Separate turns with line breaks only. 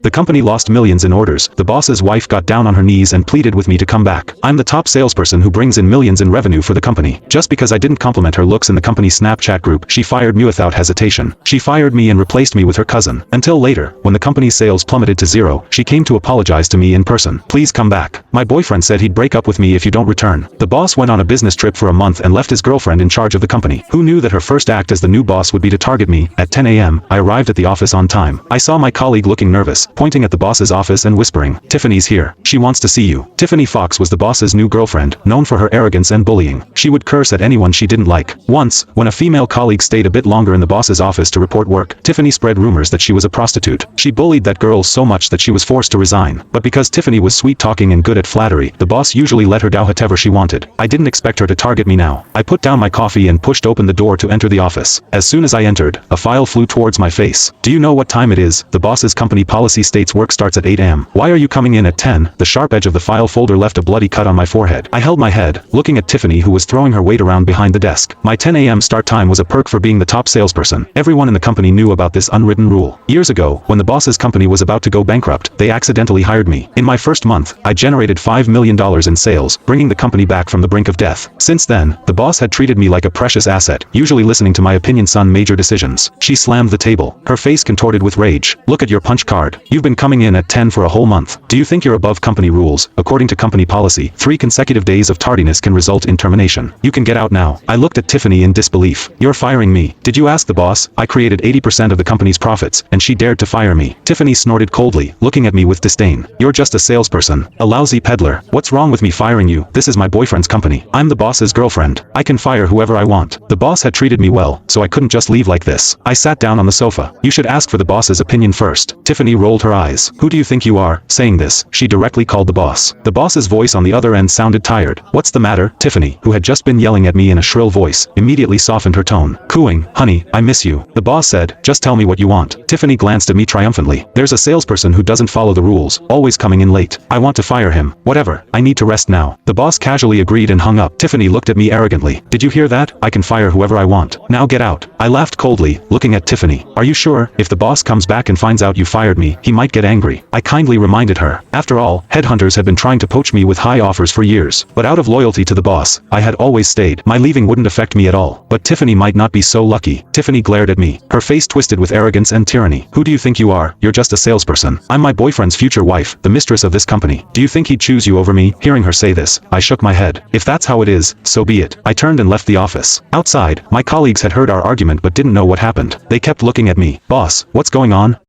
The company lost millions in orders. The boss's wife got down on her knees and pleaded with me to come back. I'm the top salesperson who brings in millions in revenue for the company. Just because I didn't compliment her looks in the company's Snapchat group, she fired me without hesitation. She fired me and replaced me with her cousin. Until later, when the company's sales plummeted to zero, she came to apologize to me in person. Please come back. My boyfriend said he'd break up with me if you don't return. The boss went on a business trip for a month and left his girlfriend in charge of the company. Who knew that her first act as the new boss would be to target me? At 10 a.m., I arrived at the office on time. I saw my colleague looking nervous, pointing at the boss's office and whispering, "Tiffany's here. She wants to see you." Tiffany Fox was the boss's new girlfriend, known for her arrogance and bullying. She would curse at anyone she didn't like. Once, when a female colleague stayed a bit longer in the boss's office to report work, Tiffany spread rumors that she was a prostitute. She bullied that girl so much that she was forced to resign. But because Tiffany was sweet-talking and good at flattery, the boss usually let her do whatever she wanted. I didn't expect her to target me now. I put down my coffee and pushed open the door to enter the office. As soon as I entered, a file flew towards my face. "Do you know what time it is? The boss's company policy states work starts at 8 a.m. Why are you coming in at 10? The sharp edge of the file folder left a bloody cut on my forehead. I held my head, looking at Tiffany, who was throwing her weight around behind the desk. My 10 a.m. start time was a perk for being the top salesperson. Everyone in the company knew about this unwritten rule. Years ago, when the boss's company was about to go bankrupt, they accidentally hired me. In my first month, I generated $5 million in sales, bringing the company back from the brink of death. Since then, the boss had treated me like a precious asset, usually listening to my opinions on major decisions. She slammed the table, her face contorted with rage. "Look at your punch card. You've been coming in at 10 for a whole month. Do you think you're above company rules? According to company policy, 3 consecutive days of tardiness can result in termination. You can get out now." I looked at Tiffany in disbelief. "You're firing me? Did you ask the boss? I created 80% of the company's profits, and she dared to fire me." Tiffany snorted coldly, looking at me with disdain. "You're just a salesperson, a lousy peddler. What's wrong with me firing you? This is my boyfriend's company. I'm the boss's girlfriend. I can fire whoever I want. The boss had treated me well, so I couldn't just leave like this." I sat down on the sofa. "You should ask for the boss's opinion first." Tiffany rolled her eyes. "Who do you think you are?" Saying this, she directly called the boss. The boss's voice on the other end sounded tired. "What's the matter?" Tiffany, who had just been yelling at me in a shrill voice, immediately softened her tone, cooing, "Honey, I miss you." The boss said, "Just tell me what you want." Tiffany glanced at me triumphantly. "There's a salesperson who doesn't follow the rules, always coming in late. I want to fire him. Whatever, I need to rest now." The boss casually agreed and hung up. Tiffany looked at me arrogantly. "Did you hear that? I can fire whoever I want. Now get out." I laughed coldly, looking at Tiffany. "Are you sure? If the boss comes back and finds out you fired me, he might get angry." I kindly reminded her. After all, headhunters had been trying to poach me with high offers for years. But out of loyalty to the boss, I had always stayed. My leaving wouldn't affect me at all. But Tiffany might not be so lucky. Tiffany glared at me, her face twisted with arrogance and tyranny. "Who do you think you are? You're just a salesperson. I'm my boyfriend's future wife, the mistress of this company. Do you think he'd choose you over me?" Hearing her say this, I shook my head. "If that's how it is, so be it." I turned and left the office. Outside, my colleagues had heard our argument but didn't know what happened. They kept looking at me. "Boss, what's going on?"